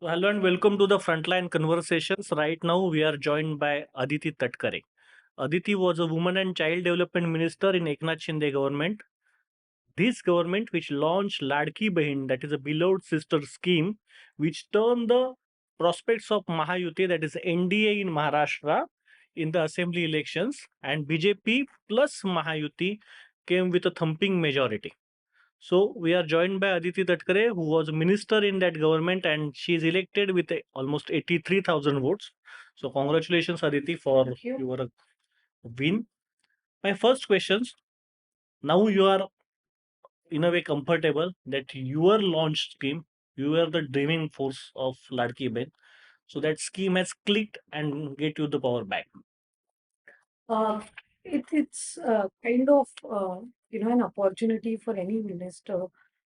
Hello and welcome to the Frontline Conversations. Right now, we are joined by Aditi Tatkare. Aditi was a woman and child development minister in Eknath Shinde government. This government, which launched Ladki Bahin, that is a beloved sister scheme, which turned the prospects of Mahayuti, that is NDA in Maharashtra, in the assembly elections, and BJP plus Mahayuti came with a thumping majority. So we are joined by Aditi Tatkare, who was a minister in that government, and she is elected with almost 83,000 votes. So congratulations, Aditi, for Thank you. your win. My first questions. Now you are in a way comfortable that your launch scheme, you are the driving force of Ladki Ben. So that scheme has clicked and get you the power back. Uh, it's kind of an opportunity for any minister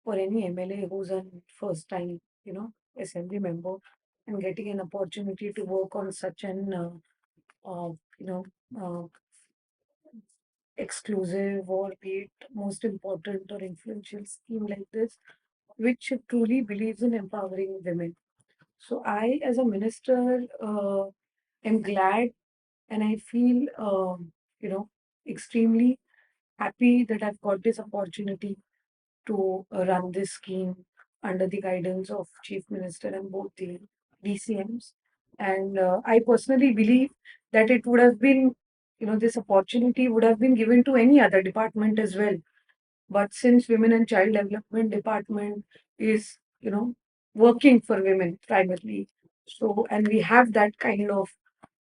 or any MLA who's a first time assembly member and getting an opportunity to work on such an uh, you know uh, exclusive or be it most important or influential scheme like this, which truly believes in empowering women. So I, as a minister, am glad and I feel extremely happy that I've got this opportunity to run this scheme under the guidance of Chief Minister and both the DCMs. And I personally believe that it would have been, this opportunity would have been given to any other department as well. But since Women and Child Development Department is, working for women primarily, so and we have that kind of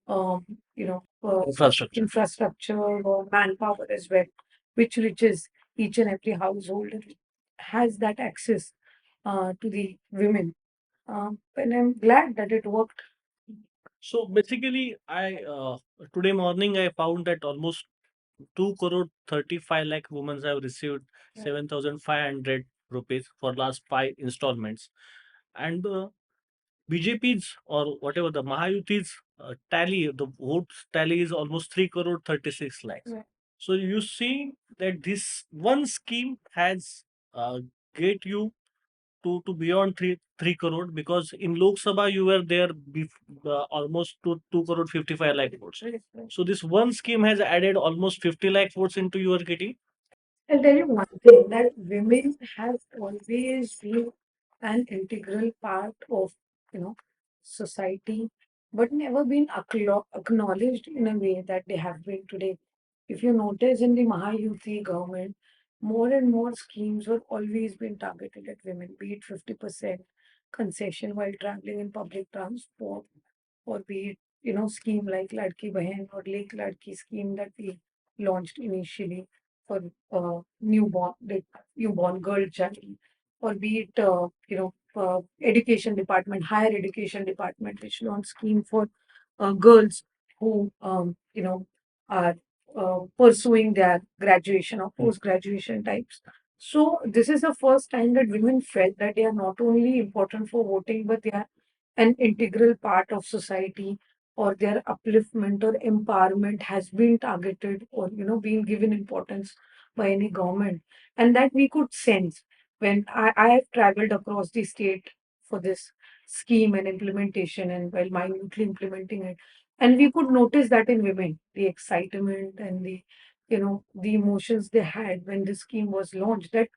um, Infrastructure. infrastructure or manpower as well, which reaches each and every household and has that access to the women. And I'm glad that it worked. So basically, I today morning I found that almost 2 crore 35 lakh women have received Yeah. 7,500 rupees for last 5 installments. And the BJP's or whatever the Mahayuti's tally, the votes tally is almost 3 crore 36 lakhs. Yeah. So you see that this one scheme has get you to beyond 3 crore, because in Lok Sabha you were there almost to 2 crore 55 lakh votes. Right, right. So this one scheme has added almost 50 lakh votes into your kitty. I'll tell you one thing that women have always been an integral part of, society, but never been acknowledged in a way that they have been today. If you notice in the Mahayuti government, more and more schemes were always been targeted at women, be it 50% concession while traveling in public transport, or be it, scheme like Ladki Bahan or Lake Ladki scheme that we launched initially for newborn girl child, or be it education department, higher education department, which launched scheme for girls who are pursuing their graduation or post graduation types. So this is the first time that women felt that they are not only important for voting, but they are an integral part of society, or their upliftment or empowerment has been targeted or being given importance by any government, and that we could sense when I have traveled across the state for this scheme and implementation and while minutely implementing it, and we could notice that in women the excitement and the emotions they had when the scheme was launched, that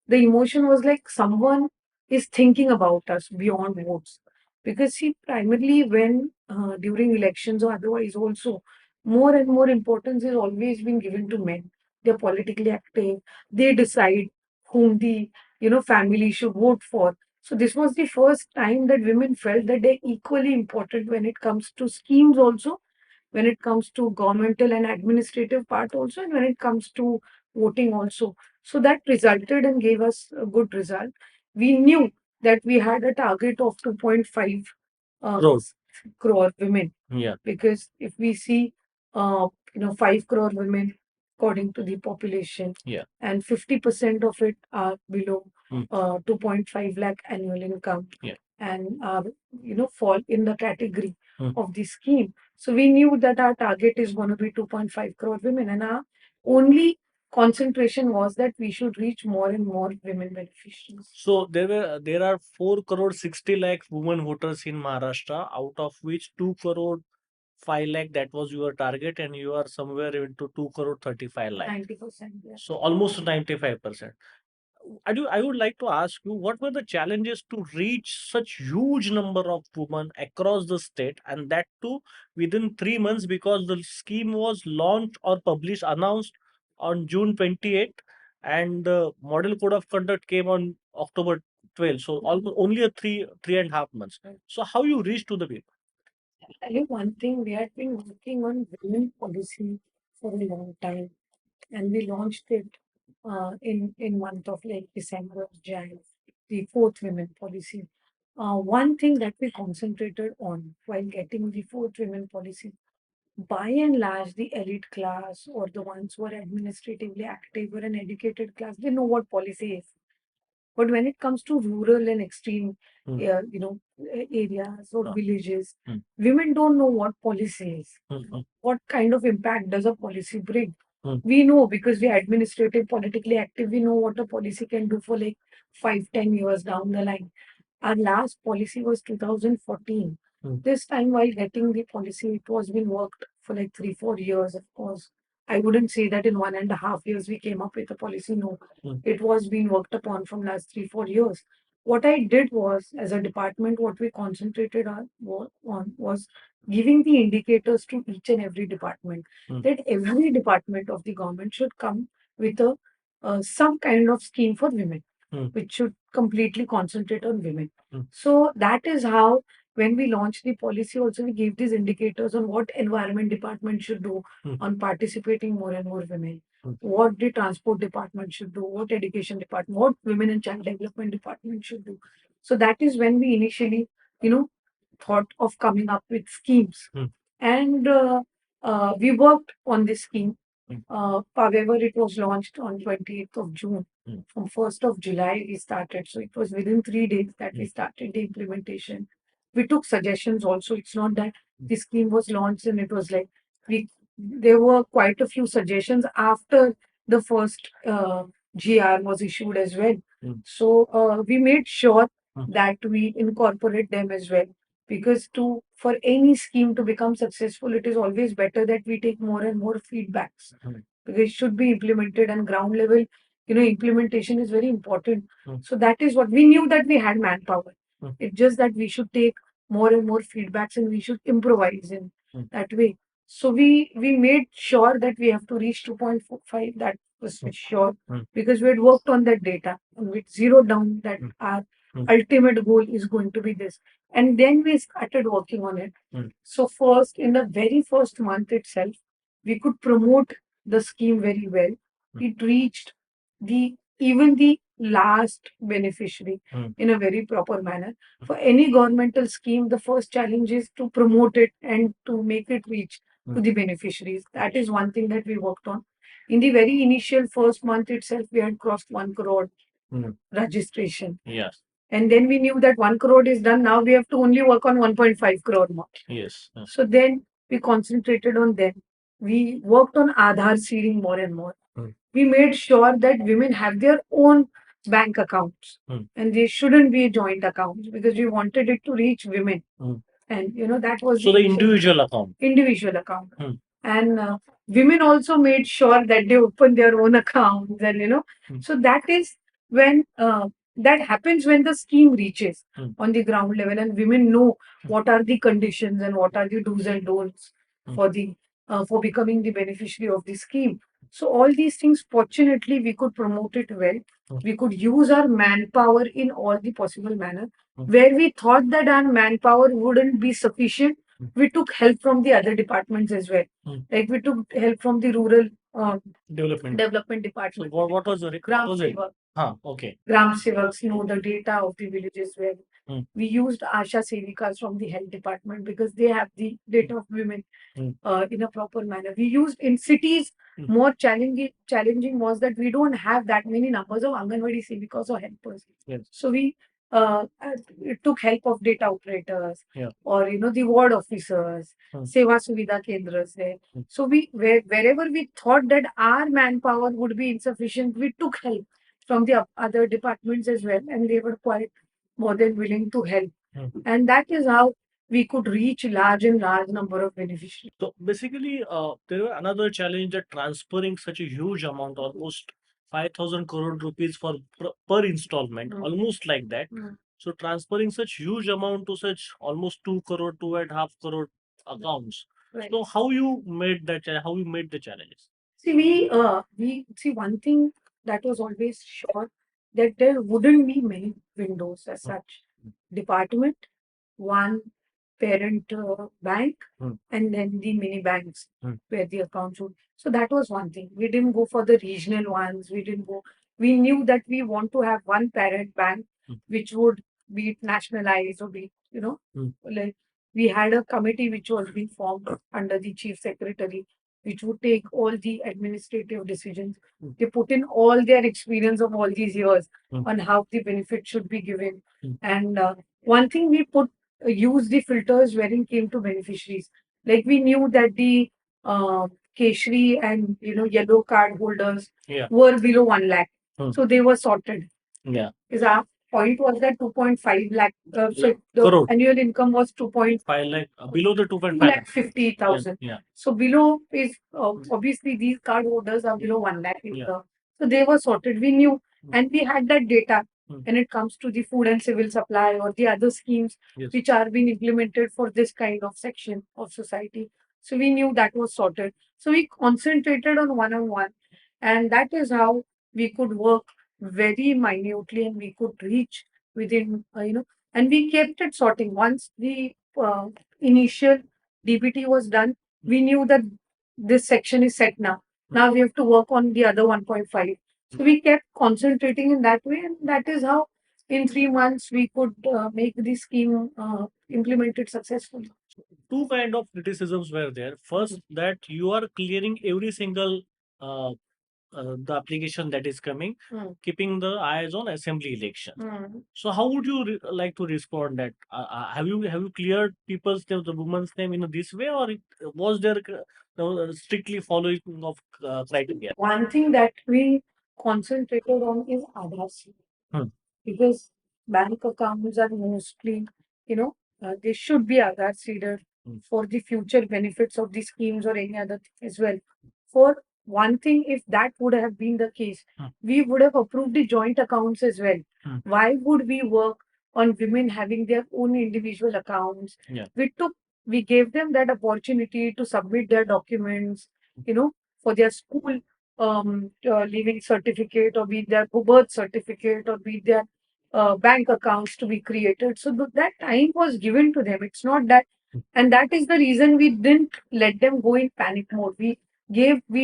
the emotion was like someone is thinking about us beyond votes. Because see, primarily when during elections or otherwise also, more and more importance is always being given to men. They're politically active, they decide whom the family should vote for. So this was the first time that women felt that they're equally important when it comes to schemes also, when it comes to governmental and administrative part also, and when it comes to voting also. So that resulted and gave us a good result. We knew that we had a target of 2.5 Crores. crore women, Yeah. because if we see 5 crore women according to the population, Yeah. and 50% of it are below Mm. 2.5 lakh annual income, Yeah. and are fall in the category Mm. of the scheme. So we knew that our target is going to be 2.5 crore women, and our only concentration was that we should reach more and more women beneficiaries. So there are 4 crore 60 lakh women voters in Maharashtra, out of which 2 crore 5 lakh, that was your target, and you are somewhere into 2 crore 35 lakh. 90%. Yeah. So almost 95%. I would like to ask you, what were the challenges to reach such huge number of women across the state, and that too within 3 months, because the scheme was launched or published, announced on June 28th, and the model code of conduct came on October 12th. So almost only a three and a half months. So how you reach to the people? I'll tell you one thing, we had been working on women policy for a long time, and we launched it in month of like December, Jan, the fourth women policy. One thing that we concentrated on while getting the fourth women policy, by and large, the elite class or the ones who are administratively active or an educated class, they know what policy is. But when it comes to rural and extreme, Hmm. areas or Ah. villages, Hmm. women don't know what policy is. Mhm. What kind of impact does a policy bring? Hmm. We know because we are administrative, politically active. We know what a policy can do for like 5, 10 years down the line. Our last policy was 2014. This time, while getting the policy, it was been worked for like 3, 4 years. Of course, I wouldn't say that in 1.5 years we came up with a policy. No, it was being worked upon from last 3, 4 years. What I did was, as a department, what we concentrated on was giving the indicators to each and every department, that every department of the government should come with a some kind of scheme for women, which should completely concentrate on women. So that is how, when we launched the policy, also we gave these indicators on what environment department should do on participating more and more women, what the transport department should do, what education department, what women and child development department should do. So that is when we initially, thought of coming up with schemes. And we worked on this scheme. However, it was launched on 28th of June. From 1st of July, we started. So it was within 3 days that we started the implementation. We took suggestions also. It's not that the scheme was launched and it was like there were quite a few suggestions after the first GR was issued as well. So we made sure that we incorporate them as well, because for any scheme to become successful, it is always better that we take more and more feedbacks, because it should be implemented on ground level. Implementation is very important. So that is what we knew, that we had manpower. It's just that we should take more and more feedbacks and we should improvise in that way. So we made sure that we have to reach 2.45. That was sure, because we had worked on that data and we zeroed down that our ultimate goal is going to be this. And then we started working on it. So first, in the very first month itself, we could promote the scheme very well. It reached even the last beneficiary in a very proper manner. For any governmental scheme, the first challenge is to promote it and to make it reach to the beneficiaries. That is one thing that we worked on. In the very initial first month itself, we had crossed 1 crore registration. Yes. And then we knew that 1 crore is done. Now we have to only work on 1.5 crore more. Yes. So then we concentrated on them. We worked on Aadhaar seeding more and more. We made sure that women have their own bank accounts and they shouldn't be joint accounts, because we wanted it to reach women. And that was So the initial individual account. individual account. And women also made sure that they open their own accounts, and so that is when that happens, when the scheme reaches on the ground level and women know what are the conditions and what are the do's and don'ts for the for becoming the beneficiary of the scheme. So all these things, fortunately, we could promote it well. We could use our manpower in all the possible manner. Where we thought that our manpower wouldn't be sufficient, we took help from the other departments as well. Like we took help from the rural development department. So what was the Gram what was it? Sevak. Okay. Gram Sevaks know the data of the villages well. We used Asha Sevikas from the health department, because they have the data of women in a proper manner. We used in cities. More challenging was that we don't have that many numbers of Anganwadi Sevikas or helpers. Yes. So we it took help of data operators Yeah. or the ward officers, Seva Suvidha Kendras there. So wherever we thought that our manpower would be insufficient, we took help from the other departments as well, and they were quite more than willing to help. And that is how we could reach large and large number of beneficiaries. So basically, there were another challenge that transferring such a huge amount, almost 5,000 crore rupees for per installment, almost like that. So transferring such huge amount to such almost 2 crore, 2.5 crore accounts. Right. So how you made that? How you made the challenges? See, we see one thing that was always sure, that there wouldn't be many windows as such. Department, one parent bank, and then the mini banks where the accounts would. So that was one thing. We didn't go for the regional ones. We didn't go. We knew that we want to have one parent bank, which would be nationalized or be, like we had a committee which was being formed under the chief secretary, which would take all the administrative decisions. They put in all their experience of all these years on how the benefit should be given. And one thing we use the filters wherein came to beneficiaries. Like we knew that the Keshri and yellow card holders were below 1 lakh. So they were sorted. Yeah. Because our point was that 2.5 lakh. So the Crore. annual income was 5 lakh, below the 2.5 lakh 50,000. Yeah. So below is obviously these card holders are below 1 lakh income. So they were sorted. We knew, and we had that data when it comes to the food and civil supply or the other schemes which are being implemented for this kind of section of society. So we knew that was sorted. So we concentrated on one, and that is how we could work very minutely, and we could reach within, and we kept it sorting. Once the initial DBT was done, we knew that this section is set now. Now we have to work on the other 1.5. So we kept concentrating in that way, and that is how in 3 months we could make the scheme implemented successfully. Two kind of criticisms were there. First, that you are clearing every single uh, the application that is coming, keeping the eyes on assembly election. So how would you like to respond that? Have you cleared people's name, the woman's name in this way, or was there strictly following of criteria? One thing that we concentrated on is Aadhaar seed. Because bank accounts are mostly, they should be Aadhaar seeded for the future benefits of the schemes or any other thing as well. For one thing, if that would have been the case, we would have approved the joint accounts as well. Why would we work on women having their own individual accounts? Yeah. We gave them that opportunity to submit their documents, for their school leaving certificate, or be it their birth certificate, or be it their bank accounts to be created. So that time was given to them. It's not that, and that is the reason we didn't let them go in panic mode. We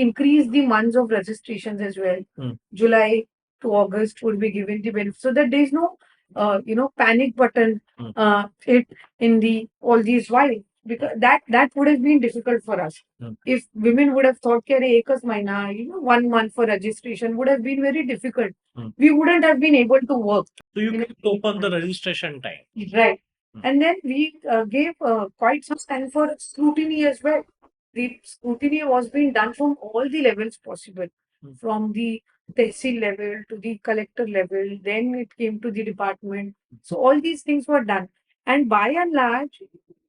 increased the months of registrations as well. July to August would be given the benefit, so that there is no panic button hit in the all these while, because that would have been difficult for us. If women would have thought that 1 month for registration would have been very difficult. We wouldn't have been able to work. So you can open the registration time. Right. And then we gave quite some time for scrutiny as well. The scrutiny was being done from all the levels possible, from the tehsil level to the collector level. Then it came to the department. So all these things were done. And by and large,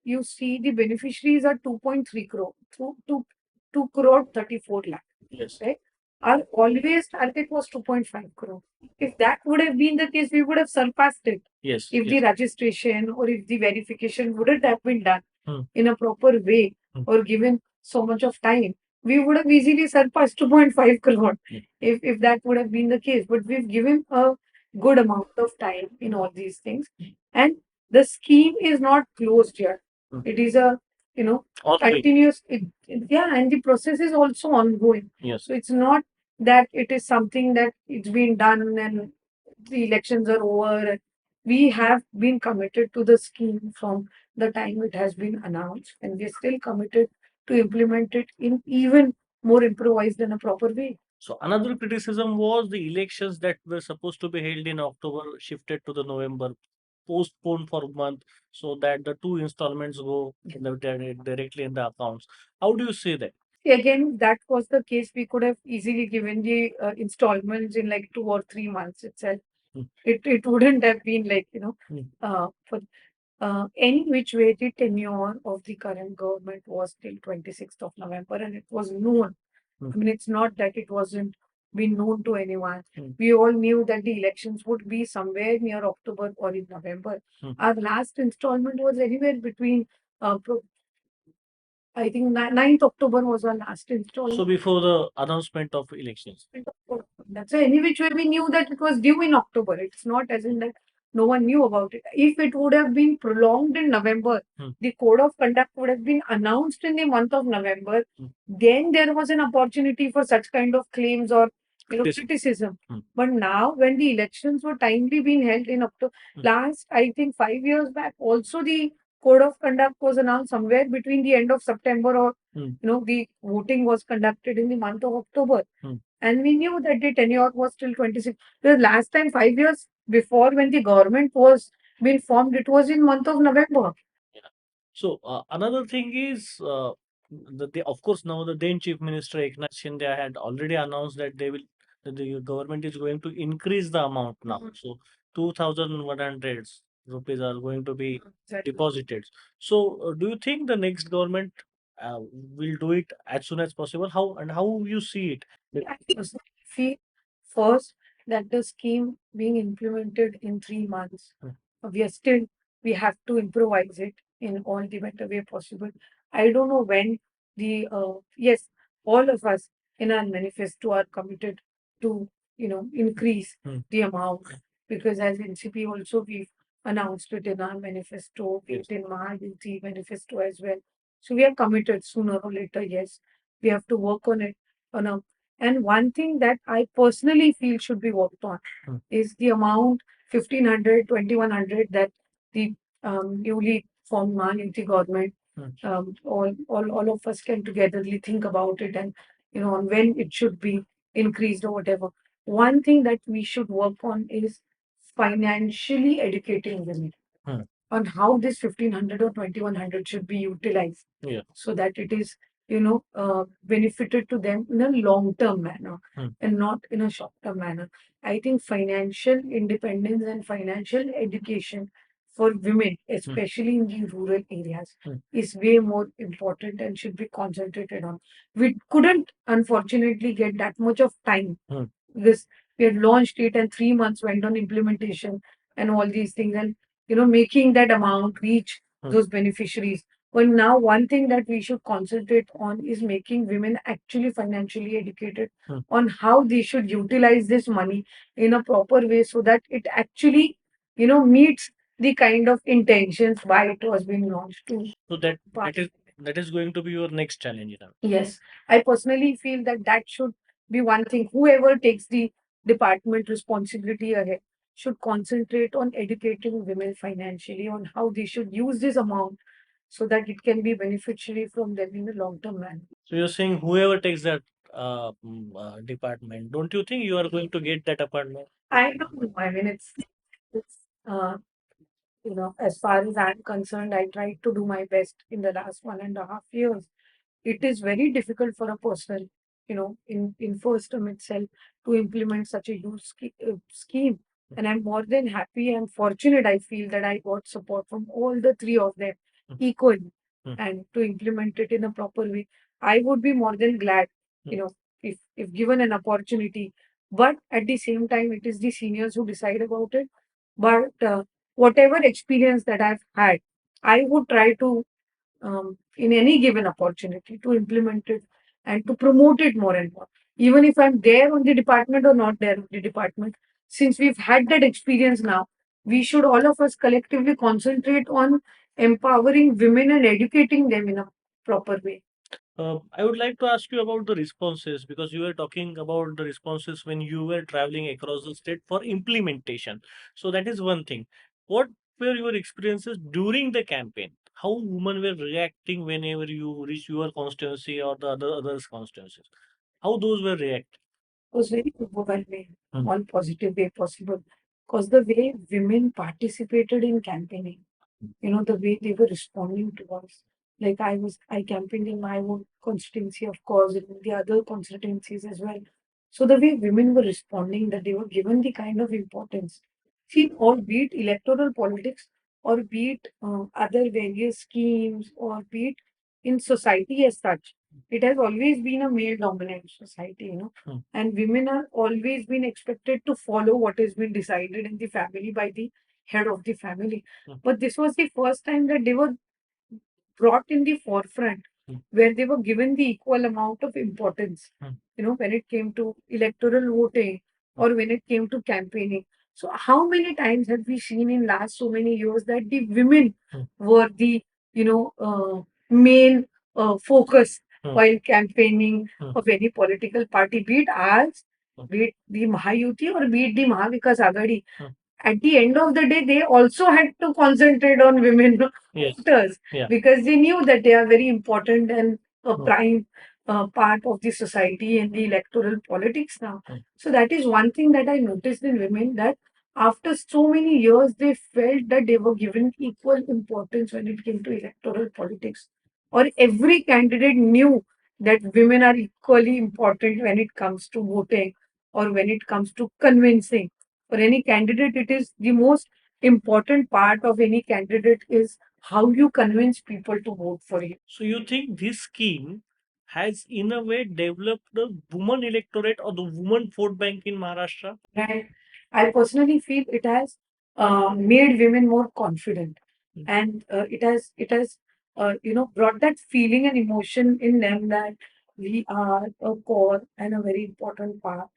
you see the beneficiaries are 2.3 crore, 2 crore 34 lakh. Yes. Right? Our always target was 2.5 crore. If that would have been the case, we would have surpassed it. Yes. If the registration or if the verification wouldn't have been done Hmm. in a proper way or given so much of time, we would have easily surpassed 2.5 crore if that would have been the case. But we've given a good amount of time in all these things. And the scheme is not closed yet. It is a continuous, and the process is also ongoing. Yes. So it's not that it is something that it's been done and the elections are over. We have been committed to the scheme from the time it has been announced, and we're still committed to implement it in even more improvised and a proper way. So another criticism was the elections that were supposed to be held in October shifted to the November, postponed for a month, so that the two installments go directly in the accounts. How do you say that? Again, if that was the case, we could have easily given the installments in like 2 or 3 months itself. Mm. It wouldn't have been like, Mm. for any which way, the tenure of the current government was till 26th of November, and it was known. Mm. I mean, it's not that it wasn't been known to anyone. Mm. We all knew that the elections would be somewhere near October or in November. Mm. Our last installment was anywhere between, I think, 9th October was our last installment. So before the announcement of elections. That's why any which way we knew that it was due in October. It's not as in that no one knew about it. If it would have been prolonged in November, the code of conduct would have been announced in the month of November. Then there was an opportunity for such kind of claims or criticism. But now, when the elections were timely being held in October, last I think 5 years back, also the code of conduct was announced somewhere between the end of September or the voting was conducted in the month of October. And we knew that the tenure was till 26. The last time, 5 years before, when the government was being formed, it was in month of November. Yeah. So another thing is of course now the then Chief Minister Eknath Shinde had already announced that the government is going to increase the amount now. So 2,100 rupees are going to be Exactly. deposited. So do you think the next government will do it as soon as possible? How you see it? I personally feel first that the scheme being implemented in 3 months, we have to improvise it in all the better way possible. I don't know when yes, all of us in our manifesto are committed to, increase the amount, because as NCP also we've announced it in our manifesto, Yes. in Mahayuti manifesto as well. So we are committed sooner or later, yes. We have to work on it on a and one thing that I personally feel should be worked on is the amount 1,500, 2,100 that the newly formed Mahaniti government, all of us can togetherly think about it and, on when it should be increased or whatever. One thing that we should work on is financially educating women on how this 1,500 or 2,100 should be utilized. Yeah. So that it is, benefited to them in a long term manner and not in a short term manner. I think financial independence and financial education for women, especially in the rural areas, is way more important and should be concentrated on. We couldn't, unfortunately, get that much of time because we had launched it and 3 months went on implementation and all these things, and making that amount reach those beneficiaries. But now, one thing that we should concentrate on is making women actually financially educated on how they should utilize this money in a proper way so that it actually, meets the kind of intentions why it was being launched to. So that is going to be your next challenge now. Yes, I personally feel that that should be one thing. Whoever takes the department responsibility ahead should concentrate on educating women financially on how they should use this amount so that it can be beneficiary from them in the long term manner. So you're saying whoever takes that department, don't you think you are going to get that apartment? I don't know. I mean, it's as far as I'm concerned, I tried to do my best in the last 1.5 years. It is very difficult for a person, in first term itself to implement such a huge scheme. And I'm more than happy and fortunate, I feel, that I got support from all the three of them equally and to implement it in a proper way. I would be more than glad, if given an opportunity. But at the same time, it is the seniors who decide about it. But whatever experience that I've had, I would try to, in any given opportunity, to implement it and to promote it more and more. Even if I'm there on the department or not there on the department, since we've had that experience now, we should all of us collectively concentrate on empowering women and educating them in a proper way. I would like to ask you about the responses because you were talking about the responses when you were traveling across the state for implementation. So that is one thing. What were your experiences during the campaign? How women were reacting whenever you reach your constituency or the others' constituencies? How those were reacting? was very overwhelming, Hmm. all positive way possible. Because the way women participated in campaigning, the way they were responding to us. Like I campaigned in my own constituency, of course, and in the other constituencies as well. So the way women were responding, that they were given the kind of importance. See, or be it electoral politics, or be it other various schemes, or be it in society as such, it has always been a male-dominant society. Hmm. And women are always been expected to follow what has been decided in the family by the head of the family. But this was the first time that they were brought in the forefront, Hmm. where they were given the equal amount of importance, when it came to electoral voting or when it came to campaigning. So how many times have we seen in last so many years that the women were the, main focus while campaigning of any political party, be it ours, be it the Mahayuti or be it the Mahavikas Agadi. At the end of the day, they also had to concentrate on women Yes. voters Yeah. because they knew that they are very important and a prime part of the society and the electoral politics now. So that is one thing that I noticed in women, that after so many years, they felt that they were given equal importance when it came to electoral politics. Or every candidate knew that women are equally important when it comes to voting or when it comes to convincing. For any candidate, it is the most important part of any candidate is how you convince people to vote for you. So you think this scheme has in a way developed the woman electorate or the woman vote bank in Maharashtra? Right. I personally feel it has made women more confident, and it has brought that feeling and emotion in them that we are a core and a very important part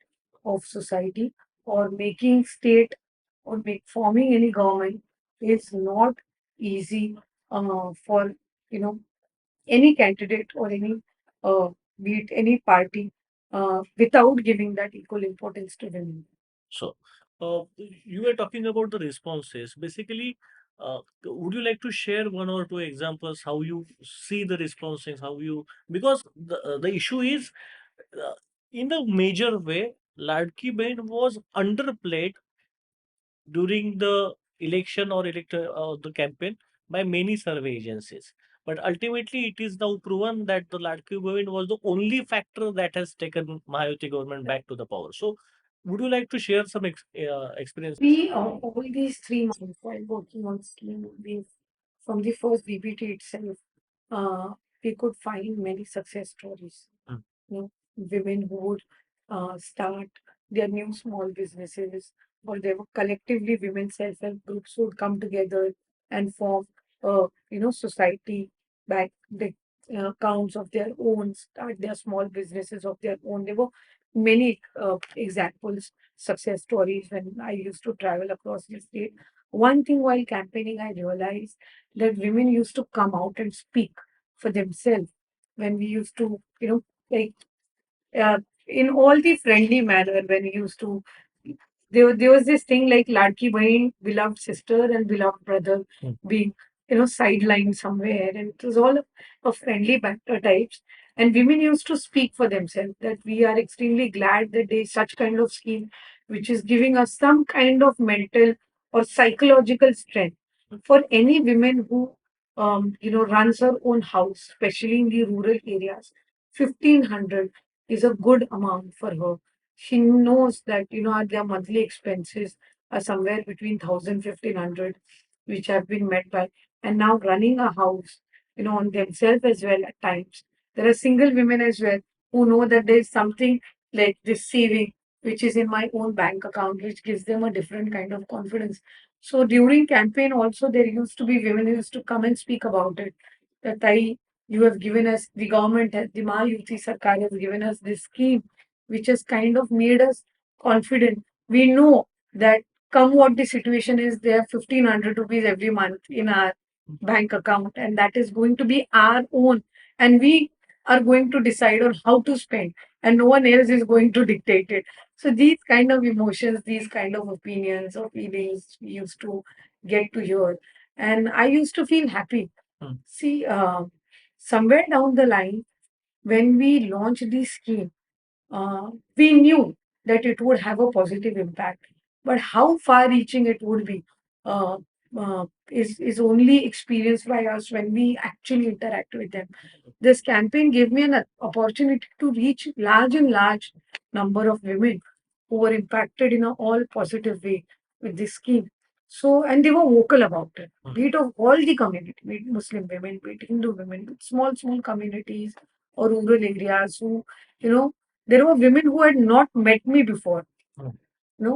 of society, or making state or forming any government is not easy for you know any candidate or any be it any party without giving that equal importance to women. So, you were talking about the responses. Basically, would you like to share one or two examples how you see the responses? How you, because the issue is uh, in a major way, Ladki Bain was underplayed during the election or the campaign by many survey agencies. But ultimately, it is now proven that the Ladki Bain was the only factor that has taken Mahayuti government back to the power. So, would you like to share some experiences? We all these 3 months while working on scheme, we from the first BBT itself, we could find many success stories. Mm. Women who would start their new small businesses, or they were collectively women self-help groups would come together and form society back the accounts of their own, start their small businesses of their own. There were many examples, success stories when I used to travel across the state. One thing while campaigning, I realized that women used to come out and speak for themselves when we used to, like uh, in all the friendly manner when we used to. There was this thing like Ladki Bahin, beloved sister and beloved brother being, sidelined somewhere. And it was all of friendly banter types. And women used to speak for themselves that we are extremely glad that there is such kind of scheme which is giving us some kind of mental or psychological strength. For any women who, runs her own house, especially in the rural areas, 1,500 is a good amount for her. She knows that, their monthly expenses are somewhere between 1,000 1,500, which have been met by, and now running a house, on themselves as well at times. There are single women as well who know that there is something like this saving, which is in my own bank account, which gives them a different kind of confidence. So during campaign also, there used to be women who used to come and speak about it. That you have given us, the government, the Mahayuti Sarkar has given us this scheme, which has kind of made us confident. We know that come what the situation is, there are 1,500 rupees every month in our bank account, and that is going to be our own. And we are going to decide on how to spend, and no one else is going to dictate it. So these kind of emotions, these kind of opinions or feelings we used to get to hear. And I used to feel happy. See, somewhere down the line, when we launched this scheme, we knew that it would have a positive impact. But how far reaching it would be uh, is only experienced by us when we actually interact with them. This campaign gave me an opportunity to reach large and large number of women who were impacted in a all positive way with this scheme. So, and they were vocal about it, be it of all the community, be it Muslim women, be it Hindu women, be it small communities or rural areas who, you know, there were women who had not met me before,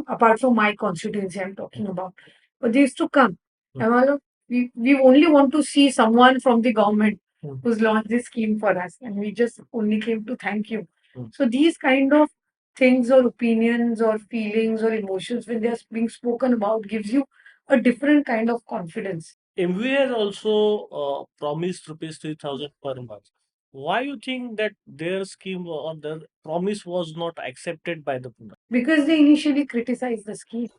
apart from my constituency I'm talking about. But they used to come. And all of, we only want to see someone from the government who's launched this scheme for us. And we just only came to thank you. So these kind of things or opinions or feelings or emotions when they're being spoken about gives you a different kind of confidence. MV has also promised rupees 3,000 per month. Why you think that their scheme or their promise was not accepted by the Pune? Because they initially criticized the scheme.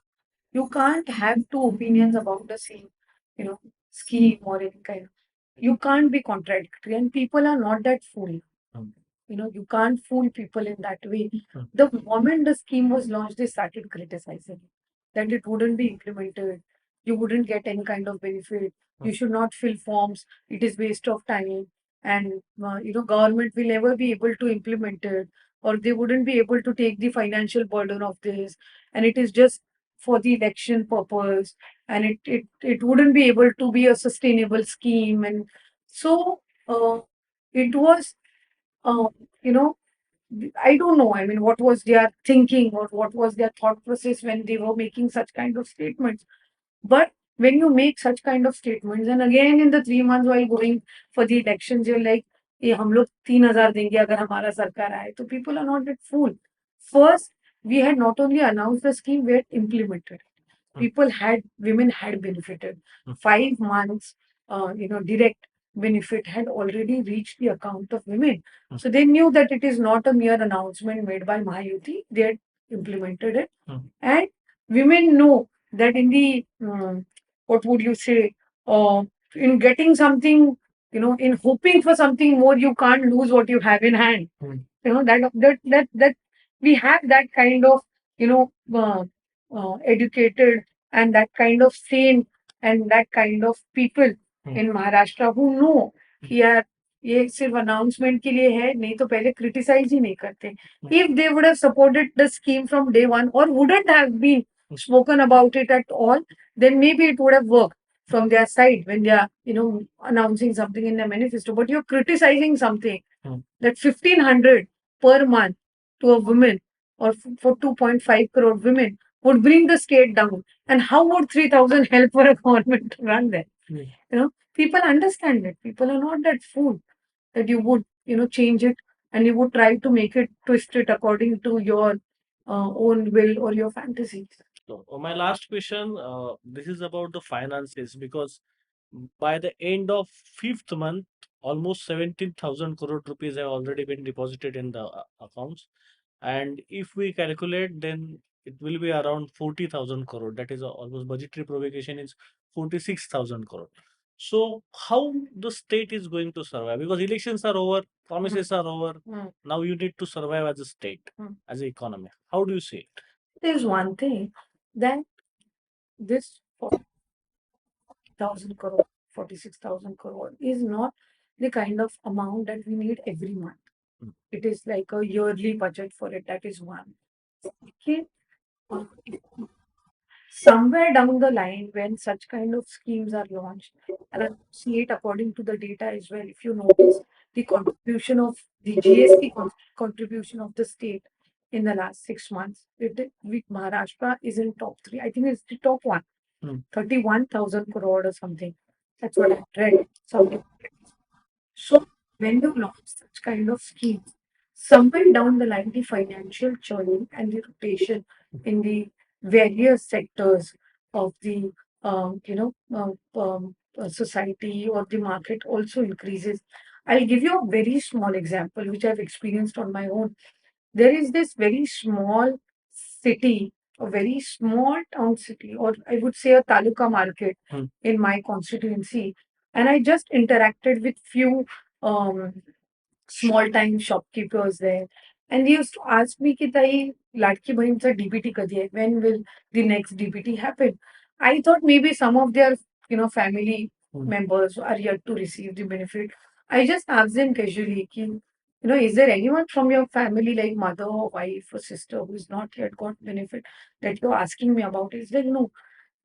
You can't have two opinions about the same, you know, scheme or any kind. You can't be contradictory, and people are not that fool. Hmm. You can't fool people in that way. Hmm. The moment the scheme was launched, they started criticizing it, that it wouldn't be implemented. You wouldn't get any kind of benefit. You should not fill forms. It is waste of time, and government will never be able to implement it, or they wouldn't be able to take the financial burden of this, and it is just for the election purpose, and it wouldn't be able to be a sustainable scheme, and so it was uh, you know I don't know. I mean, what was their thinking or what was their thought process when they were making such kind of statements? But when you make such kind of statements, and again in the 3 months while going for the elections, you're like, ये हम लोग 3,000 देंगे अगर हमारा सरकार आए. So people are not that fool. First, we had not only announced the scheme, we had implemented. Women had benefited. 5 months, direct benefit had already reached the account of women. So they knew that it is not a mere announcement made by Mahayuti. They had implemented it. And women know that in the, what would you say, in getting something, in hoping for something more, you can't lose what you have in hand. That we have that kind of, you know, educated and that kind of sane and that kind of people in Maharashtra who know कि यार ये सिर्फ announcement के लिए है, नहीं तो पहले क्रिटिसाइज ही नहीं करते. If they would have supported the scheme from day one or wouldn't have been spoken about it at all, then maybe it would have worked from their side when they are, announcing something in their manifesto. But you're criticizing something that 1,500 per month to a woman or for 2.5 crore women would bring the state down. And how would 3,000 help for a government to run there? People understand it. People are not that fool that you would, change it and you would try to make it twist it according to your own will or your fantasies. So, my last question, this is about the finances because by the end of fifth month, almost 17,000 crore rupees have already been deposited in the accounts. And if we calculate, then it will be around 40,000 crore. That is almost budgetary provocation is 46,000 crore. So how the state is going to survive? Because elections are over, promises are over. Now you need to survive as a state, as an economy. How do you see it? There's one thing that this 40,000 crore, 46,000 crore is not the kind of amount that we need every month. It is like a yearly budget for it. That is one. Okay. Somewhere down the line, when such kind of schemes are launched, and I see it according to the data as well, if you notice the contribution of the GST contribution of the state in the last 6 months, Maharashtra is in top three. I think it's the top one. 31,000 crore or something. That's what I read. Something. So when you launch such kind of schemes, somewhere down the line, the financial churning and the rotation in the various sectors of the society or the market also increases. I'll give you a very small example which I've experienced on my own. There is this very small city, a very small town city, or I would say a taluka market in my constituency, and I just interacted with few small time shopkeepers there, And he used to ask me ki ताई लाडकी बहीणचा DBT कधी आहे? When will the next DBT happen? I thought maybe some of their family members are yet to receive the benefit. I just asked them casually ki, is there anyone from your family like mother or wife or sister who is not yet got benefit that you're asking me about? Is like no.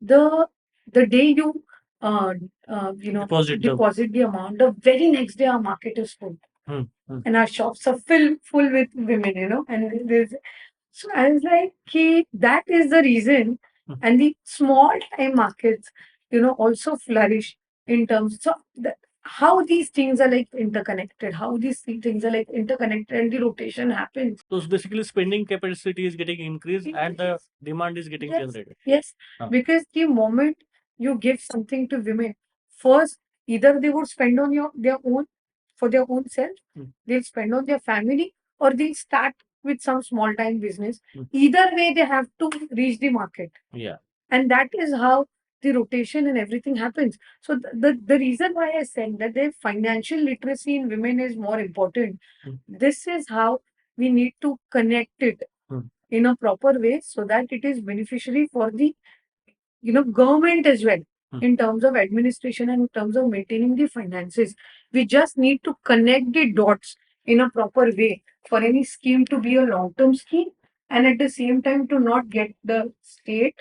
The the day you Deposit the. deposit the amount, the very next day our market is full and our shops are full with women, and there's so I was like, "Ki, that is the reason, and the small time markets, also flourish in terms. So how these things are like interconnected, how these things are like interconnected, and the rotation happens. So basically, spending capacity is getting increased and the demand is getting Yes, generated. yes, because the moment you give something to women, first either they would spend on their own for their own self, they'll spend on their family, or they'll start with some small time business. Either way, they have to reach the market. Yeah. And that is how the rotation and everything happens. So the reason why I said that the financial literacy in women is more important, this is how we need to connect it in a proper way so that it is beneficiary for the government as well, in terms of administration and in terms of maintaining the finances. We just need to connect the dots in a proper way for any scheme to be a long term scheme, and at the same time to not get the state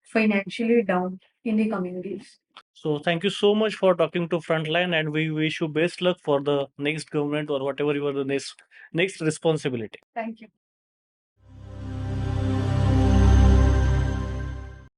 financially down in the coming days. So thank you so much for talking to Frontline, and we wish you best luck for the next government or whatever you are the next responsibility. Thank you.